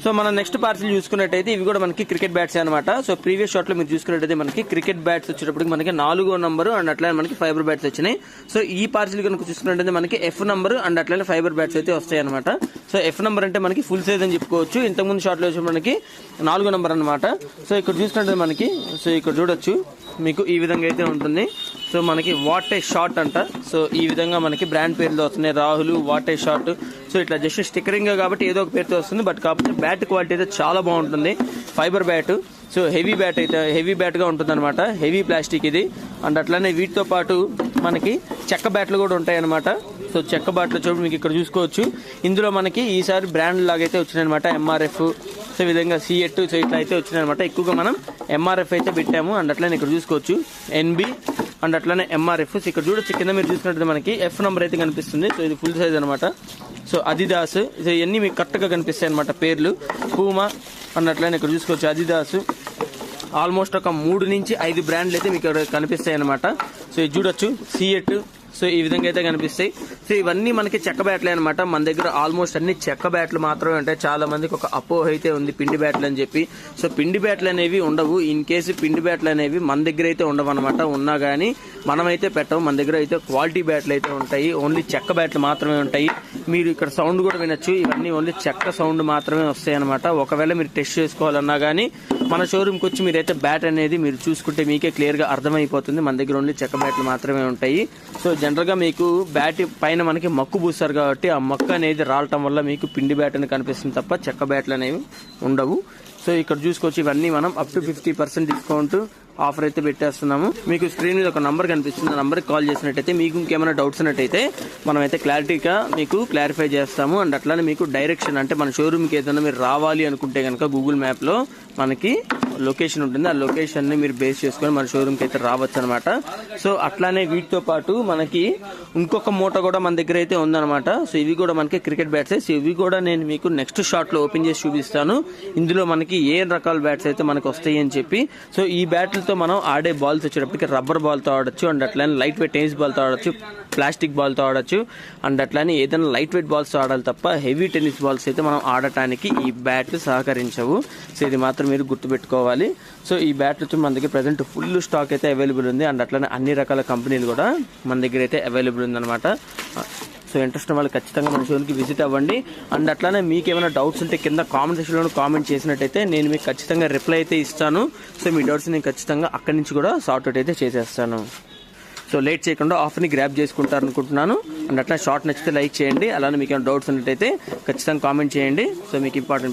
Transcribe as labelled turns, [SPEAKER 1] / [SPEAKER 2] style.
[SPEAKER 1] So మన next parcel చూసుకున్నట్టయితే ఇవి కూడా మనకి క్రికెట్ బ్యాట్స్ అనమాట. సో ప్రీవియస్ షాట్ లో మీరు చూసుకున్నట్టయితే మనకి క్రికెట్ బ్యాట్స్ వచ్చేటప్పటికి మనకి 4వ నంబర్ అండ్ అట్లానే మనకి ఫైబర్ బ్యాట్స్ వచ్చినాయి. సో ఈ పార్సిల్ కనుక చూసుకున్నట్టయితే మనకి F నంబర్ అండ్ అట్లానే ఫైబర్ బ్యాట్స్ అయితే వస్తాయి అనమాట. సో F నంబర్ అంటే మనకి ఫుల్ సైజ్ అని చెప్పుకోవచ్చు. ఇంతకుముందు షాట్ లో వచ్చి మనకి 4వ నంబర్ అనమాట. సో ఇక్కడ చూసుకున్నట్టు మనకి సో ఇక్కడ చూడొచ్చు మీకు ఈ విధంగా అయితే ఉంటుంది. సో మనకి వాట్ ఏ షాట్ అంట. సో ఈ విధంగా మనకి బ్రాండ్ పేర్లు వస్తున్నాయి, Rahul, what a shot. So ఇట్లా జస్ట్ స్టిక్కరింగ్ కాబట్టి ఏదో ఒక పేరుతో వస్తుంది. బట్ కాకపోతే బ్యాట్ క్వాలిటీ అయితే చాలా బాగుంటుంది. Fibre bat, so heavy bat అయితే హెవీ బ్యాట్ గా ఉంటుంది అనమాట. హెవీ ప్లాస్టిక్ ఇది. అండ్ అట్లానే వీటితో పాటు మనకి చెక్క బ్యాట్లు కూడా ఉంటాయి అనమాట. సో చెక్క బ్యాట్లు చూడండి మీకు ఇక్కడ చూసుకోవచ్చు. ఇందులో మనకి ఈసారి బ్రాండ్ లాగైతే వచ్చినాయి అనమాట. MRF, సో ఈ విధంగా C8, సో ఇట్లా అయితే వచ్చినాయి అనమాట. ఎక్కువగా మనం MRF అయితే పెట్టాము. అండ్ అట్లానే ఇక్కడ చూసుకోవచ్చు NB అండ్ అట్లానే MRF. సో ఇక్కడ చూడొచ్చు కింద మీరు చూసుకున్నట్టు మనకి F నంబర్ అయితే కనిపిస్తుంది. సో ఇది ఫుల్ సైజ్ అనమాట. సో అదిదాస్, సో ఇవన్నీ మీకు కరెక్ట్ గా కనిపిస్తాయి అనమాట పేర్లు. పూమా అండ్ అట్లానే ఇక్కడ చూసుకోవచ్చు అదిదాస్. ఆల్మోస్ట్ ఒక 3 నుంచి 5 బ్రాండ్లు అయితే మీకు కనిపిస్తాయి అనమాట. సో ఇది చూడొచ్చు C8, సో ఈ విధంగా అయితే కనిపిస్తాయి. సో ఇవన్నీ మనకి చెక్క బ్యాట్లే అనమాట. మన దగ్గర ఆల్మోస్ట్ అన్ని చెక్క బ్యాట్లు మాత్రమే ఉంటాయి. చాలా మందికి ఒక అపోహ అయితే ఉంది పిండి బ్యాట్లు అని చెప్పి. సో పిండి బ్యాట్లు అనేవి ఉండవు. ఇన్ కేసు పిండి బ్యాట్లు అనేవి మన దగ్గర అయితే ఉండవు అనమాట. ఉన్నా గానీ మనమైతే పెట్టము. మన దగ్గర అయితే క్వాలిటీ బ్యాట్లు అయితే ఉంటాయి. ఓన్లీ చెక్క బ్యాట్లు మాత్రమే ఉంటాయి. మీరు ఇక్కడ సౌండ్ కూడా వినొచ్చు. ఇవన్నీ ఓన్లీ చెక్క సౌండ్ మాత్రమే వస్తాయి అనమాట. ఒకవేళ మీరు టెస్ట్ చేసుకోవాలన్నా గానీ మన షోరూమ్కి వచ్చి మీరైతే బ్యాట్ అనేది మీరు చూసుకుంటే మీకే క్లియర్ గా అర్థమైపోతుంది. మన దగ్గర ఓన్లీ చెక్క బ్యాట్లు మాత్రమే ఉంటాయి. సో జనరల్ గా మీకు బ్యాట్ పైన మనకి మక్కు పూస్తారు కాబట్టి ఆ మక్క అనేది రాలటం వల్ల మీకు పిండి బ్యాట్ అని కనిపిస్తుంది తప్ప చెక్క బ్యాట్లు అనేవి ఉండవు. సో ఇక్కడ చూసుకోవచ్చు ఇవన్నీ మనం అప్ టు 50% డిస్కౌంట్ ఆఫర్ అయితే పెట్టేస్తున్నాము. మీకు స్క్రీన్ మీద ఒక నంబర్ కనిపిస్తుంది. ఆ నంబర్కి కాల్ చేసినట్టయితే మీకు ఇంకేమైనా డౌట్స్ ఉన్నట్టయితే మనం అయితే క్లారిటీగా మీకు క్లారిఫై చేస్తాము. అండ్ అట్లానే మీకు డైరెక్షన్ అంటే మన షోరూమ్కి ఏదైనా మీరు రావాలి అనుకుంటే కనుక గూగుల్ మ్యాప్ లో మనకి లొకేషన్ ఉంటుంది. ఆ లొకేషన్ ని మీరు బేస్ చేసుకొని మన షోరూమ్కి అయితే రావచ్చు అనమాట. సో అట్లానే వీటితో పాటు మనకి ఇంకొక మూట కూడా మన దగ్గర అయితే ఉందన్నమాట. సో ఇవి కూడా మనకి క్రికెట్ బ్యాట్స్. సో ఇవి కూడా నేను మీకు నెక్స్ట్ షాట్ లో ఓపెన్ చేసి చూపిస్తాను. ఇందులో మనకి ఏ రకాల బ్యాట్స్ అయితే మనకు వస్తాయి అని చెప్పి. సో ఈ బ్యాట్లతో మనం ఆడే బాల్స్ వచ్చేటప్పటికి రబ్బర్ బాల్ తో ఆడొచ్చు. అండ్ అట్లానే లైట్ వెయిట్ టెన్నిస్ బాల్ తో ఆడొచ్చు, ప్లాస్టిక్ బాల్ తో ఆడొచ్చు. అండ్ అట్లానే ఏదైనా లైట్ వెయిట్ బాల్స్ తో ఆడాలి తప్ప హెవీ టెన్నిస్ బాల్స్ అయితే మనం ఆడటానికి ఈ బ్యాట్లు సహకరించవు. సో ఇది మాత్రం మీరు గుర్తుపెట్టుకోవాలి. సో ఈ బ్యాట్ మన దగ్గర ప్రెసెంట్ ఫుల్ స్టాక్ అయితే అవైలబుల్ ఉంది. అండ్ అట్లానే అన్ని రకాల కంపెనీలు కూడా మన దగ్గర అయితే అవైలబుల్ ఉంది అనమాట. సో ఇంట్రెస్ట్ వాళ్ళు ఖచ్చితంగా మన షోరూమ్కి విజిట్ అవ్వండి. అండ్ అట్లానే మీకు ఏమైనా డౌట్స్ ఉంటే కింద కామెంట్ సెక్షన్లో కామెంట్ చేసినట్టయితే నేను మీకు ఖచ్చితంగా రిప్లై అయితే ఇస్తాను. సో మీ డౌట్స్ నేను ఖచ్చితంగా అక్కడి నుంచి కూడా సార్ట్అవుట్ అయితే చేసేస్తాను. సో లేట్ చేయకుండా ఆఫర్ని గ్రాప్ చేసుకుంటారు అనుకుంటున్నాను. అండ్ అట్లా షార్ట్ నచ్చితే లైక్ చేయండి. అలానే మీకు ఏమైనా డౌట్స్ ఉన్నట్టయితే ఖచ్చితంగా కామెంట్ చేయండి. సో మీకు ఇంపార్టెంట్